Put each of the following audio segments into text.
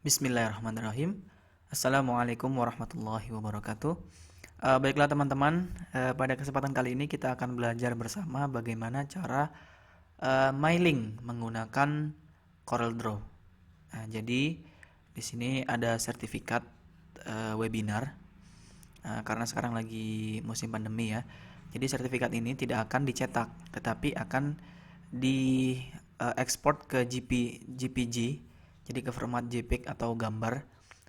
Bismillahirrahmanirrahim. Assalamualaikum warahmatullahi wabarakatuh. Baiklah teman-teman, pada kesempatan kali ini kita akan belajar bersama bagaimana cara mailing menggunakan CorelDRAW. Nah, jadi di sini ada sertifikat webinar karena sekarang lagi musim pandemi ya. Jadi sertifikat ini tidak akan dicetak, tetapi akan diekspor ke JPG, jadi ke format JPEG atau gambar.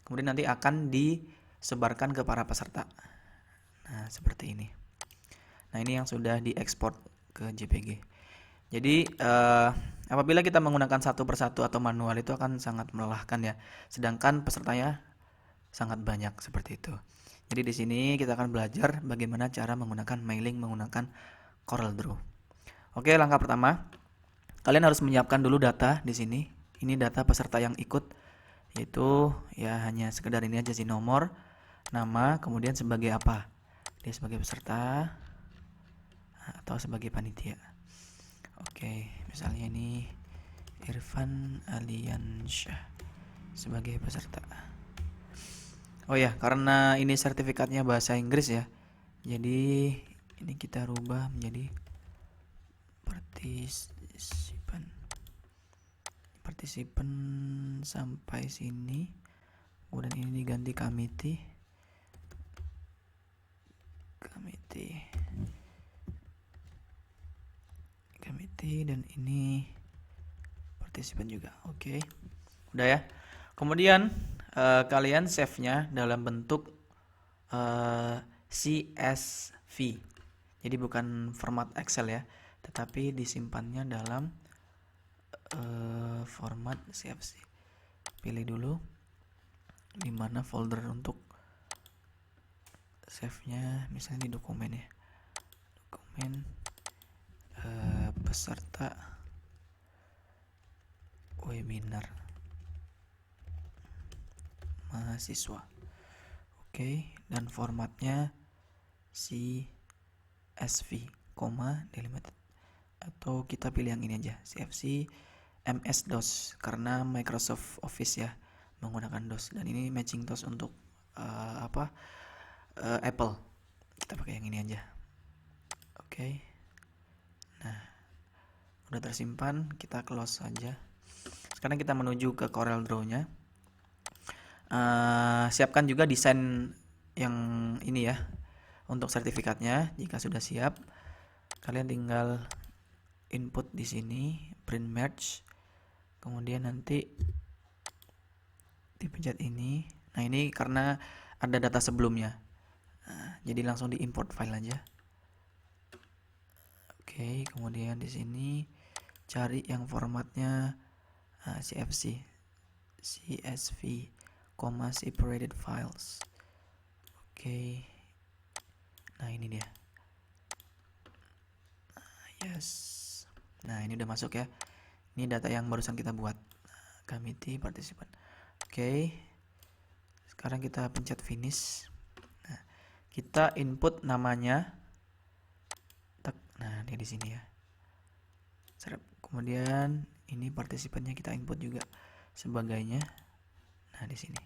Kemudian nanti akan disebarkan ke para peserta. Nah, seperti ini. Nah, ini yang sudah diekspor ke JPG. Jadi apabila kita menggunakan satu persatu atau manual itu akan sangat melelahkan ya. Sedangkan pesertanya sangat banyak seperti itu. Jadi di sini kita akan belajar bagaimana cara menggunakan mailing menggunakan CorelDRAW. Oke, langkah pertama, kalian harus menyiapkan dulu data di sini. Ini data peserta yang ikut, yaitu ya hanya sekedar ini aja sih, nomor, nama, kemudian sebagai apa? Dia sebagai peserta atau sebagai panitia. Oke, misalnya ini Irfan Aliansyah sebagai peserta. Oh ya, karena ini sertifikatnya bahasa Inggris ya. Jadi ini kita rubah menjadi partisipan. Partisipan sampai sini. Kemudian ini diganti committee. Dan ini partisipan juga. Oke. Udah ya. Kemudian kalian save-nya dalam bentuk CSV. Jadi bukan format Excel ya, tetapi disimpannya dalam format CSV. Pilih dulu di mana folder untuk save-nya, misalnya di dokumen ya. Dokumen peserta webinar mahasiswa. Oke, dan formatnya CSV, delimited. Atau kita pilih yang ini aja, CSV MS-DOS karena Microsoft Office ya menggunakan DOS, dan ini matching DOS untuk Apple. Kita pakai yang ini aja. Oke. Nah, udah tersimpan, kita close saja. Sekarang kita menuju ke CorelDRAW-nya. Siapkan juga desain yang ini ya untuk sertifikatnya. Jika sudah siap, kalian tinggal input di sini, print merge, kemudian nanti dipencet ini. Nah, ini karena ada data sebelumnya, jadi langsung diimport file aja. Oke, kemudian di sini cari yang formatnya CSV, separated files. Oke. Nah, ini dia. Yes. Nah, ini udah masuk ya. Ini data yang barusan kita buat. Committee participant. Oke. Sekarang kita pencet finish. Nah, kita input namanya. Nah, dia di sini ya. Kemudian ini partisipannya kita input juga sebagainya. Nah, di sini.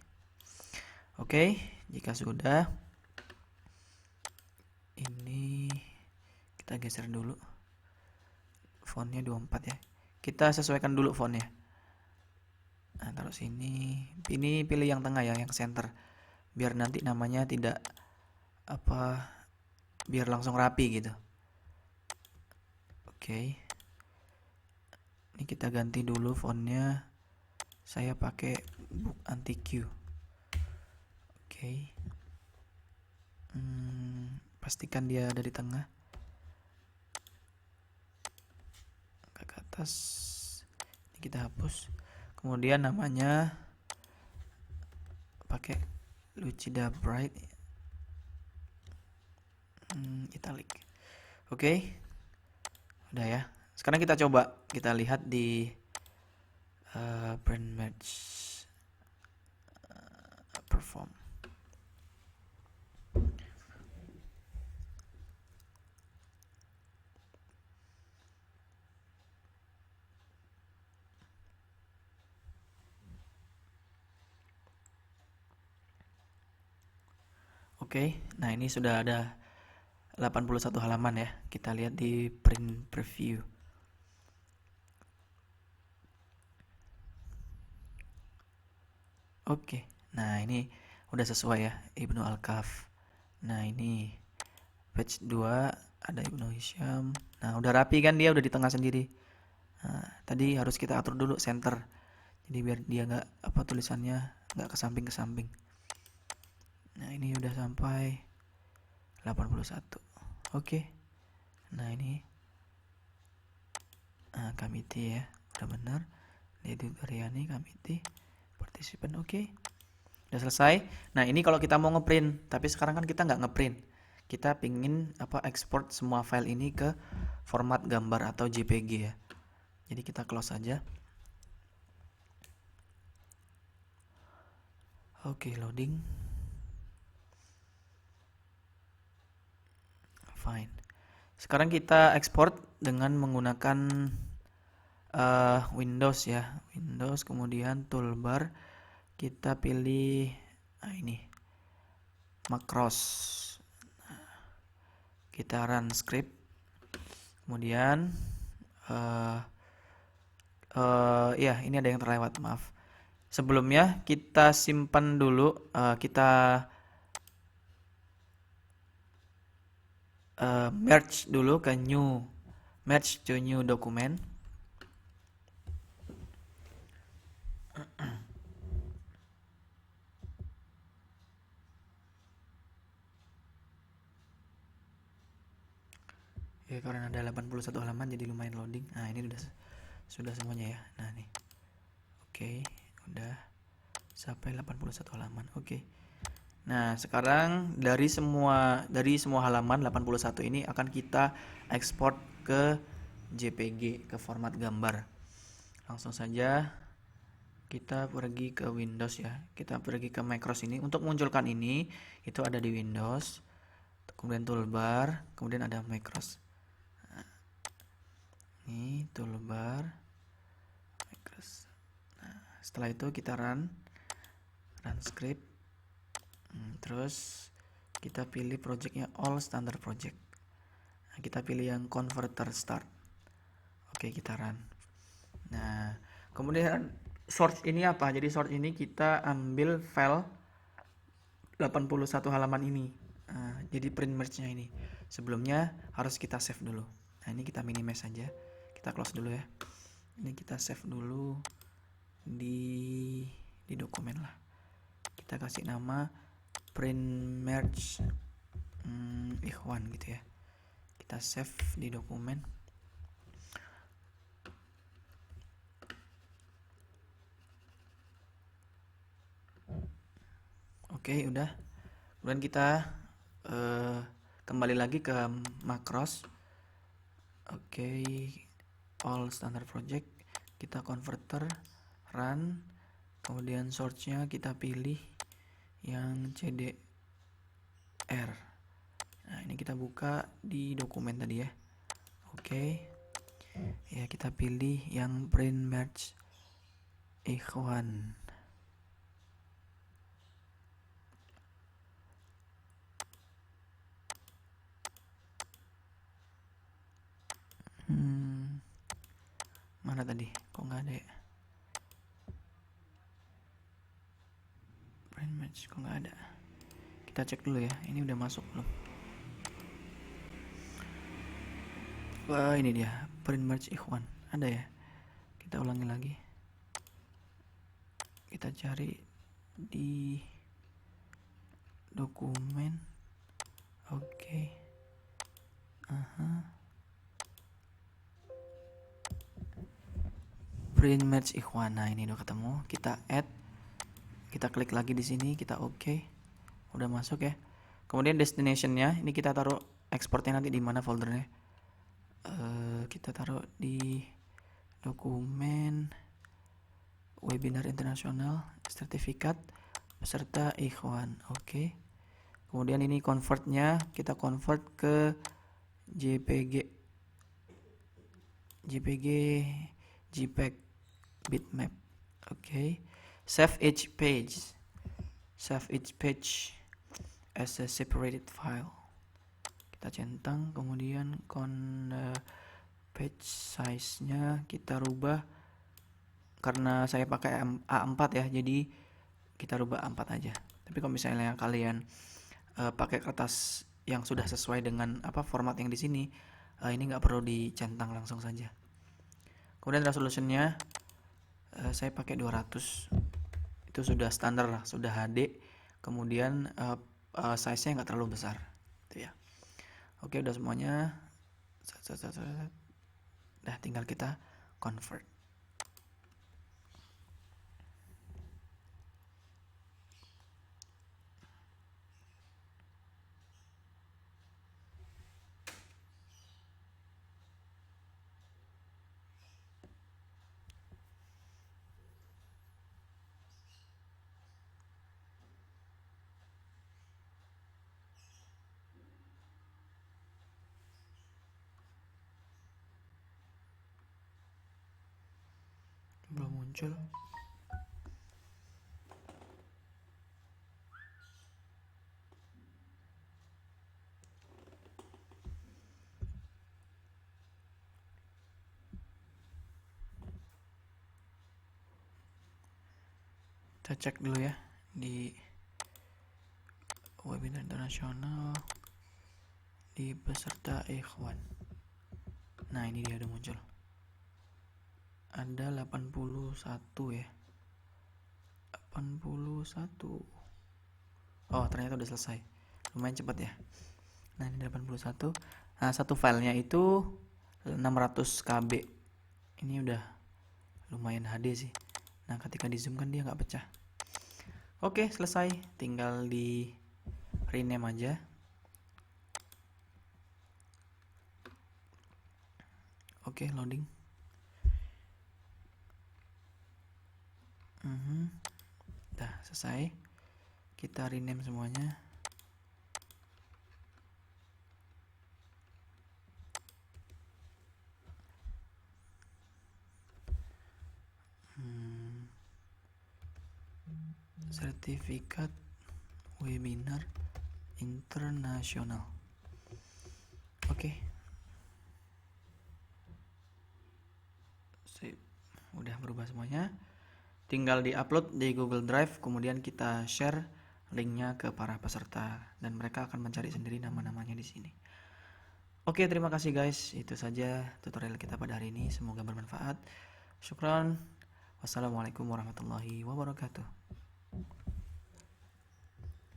Oke, jika sudah, ini kita geser dulu. Fontnya 24 ya. Kita sesuaikan dulu fontnya. Nah, taruh sini. Ini pilih yang tengah ya, yang center. Biar nanti namanya tidak biar langsung rapi gitu. Oke. Ini kita ganti dulu fontnya. Saya pakai Book Anti Q. Oke. Pastikan dia ada di tengah. Ke atas. Ini kita hapus. Kemudian namanya pakai Lucida Bright italic. Oke. Udah ya. Sekarang kita coba, kita lihat di print match perform. Oke, nah ini sudah ada 81 halaman ya. Kita lihat di print preview. Oke, nah ini udah sesuai ya, Ibnu Al-Kaf. Nah ini page 2 ada Ibnu Hisham. Nah udah rapi kan, dia udah di tengah sendiri. Nah, tadi harus kita atur dulu center. Jadi biar dia nggak apa tulisannya nggak ke samping. Nah ini udah sampai 81. Oke. Nah ini committee ya, udah benar. Dedi Karyani committee participant. Oke. Udah selesai. Nah ini kalau kita mau ngeprint, tapi sekarang kan kita nggak ngeprint. Kita pingin ekspor semua file ini ke format gambar atau JPG ya. Jadi kita close aja. Oke, loading. Fine. Sekarang kita ekspor dengan menggunakan Windows ya. Windows, kemudian toolbar. Kita pilih ini macros. Kita run script. Kemudian ya ini ada yang terlewat, maaf. Sebelumnya kita simpan dulu, kita merge dulu ke merge to new document. Ya karena ada 81 halaman jadi lumayan loading. Nah ini sudah semuanya ya. Nah nih, oke, udah sampai 81 halaman. Oke. Nah sekarang dari semua halaman 81 ini akan kita ekspor ke JPG, ke format gambar. Langsung saja kita pergi ke Windows ya. Kita pergi ke macros ini. Untuk munculkan ini itu ada di Windows, kemudian toolbar, kemudian ada macros. Ini toolbar, macros. Nah, setelah itu kita run script. Terus kita pilih projectnya all standard project. Nah, kita pilih yang converter start. Oke, kita run. Nah, kemudian source ini apa? Jadi source ini kita ambil file 81 halaman ini. Nah, jadi print merge-nya ini. Sebelumnya harus kita save dulu. Nah, ini kita minimize saja. Kita close dulu ya. Ini kita save dulu di dokumen lah. Kita kasih nama print merge Ikhwan gitu ya. Kita save di dokumen. Oke, udah. Kemudian kita kembali lagi ke macros. Oke, all standard project. Kita converter, run. Kemudian source-nya kita pilih yang CDR. Nah, ini kita buka di dokumen tadi ya. Oke. Ya, kita pilih yang print merge Ikhwan. Mana tadi? Kok nggak ada ya? Print match kok nggak ada. Kita cek dulu ya. Ini udah masuk belum? Wah, ini dia. Print match Ikhwan. Ada ya? Kita ulangi lagi. Kita cari di dokumen. Oke. Print match Ikhwan. Nah, ini udah ketemu. Kita add. Kita klik lagi di sini, kita oke. Udah masuk ya. Kemudian destination-nya ini kita taruh ekspornya nanti di mana foldernya. Kita taruh di dokumen webinar internasional sertifikat peserta Ikhwan. Oke. Kemudian ini convert-nya kita convert ke JPG, JPEG bitmap. Oke. Save each page as a separated file. Kita centang, kemudian page size-nya kita rubah, karena saya pakai A4 ya, jadi kita rubah A4 aja. Tapi kalau misalnya kalian pakai kertas yang sudah sesuai dengan format yang di sini, ini nggak perlu dicentang, langsung saja. Kemudian resolutionnya saya pakai 200, itu sudah standar lah, sudah HD. Kemudian size-nya nggak terlalu besar, gitu ya. Oke, udah semuanya. Dah, tinggal kita convert. Belum muncul. Kita cek dulu ya di webinar internasional, di peserta ikhwan. Nah, ini dia udah muncul. Ada 81 ya. 81. Oh, ternyata udah selesai. Lumayan cepat ya. Nah, ini 81. Nah, satu filenya itu 600 KB. Ini udah lumayan HD sih. Nah, ketika di zoom kan dia nggak pecah. Oke, selesai. Tinggal di rename aja. Oke, loading. Dah selesai. Kita rename semuanya. Sertifikat webinar internasional. Oke. Sip. Udah berubah semuanya. Tinggal di-upload di Google Drive, kemudian kita share linknya ke para peserta dan mereka akan mencari sendiri nama-namanya di sini. Oke, terima kasih guys. Itu saja tutorial kita pada hari ini. Semoga bermanfaat. Syukran. Wassalamualaikum warahmatullahi wabarakatuh.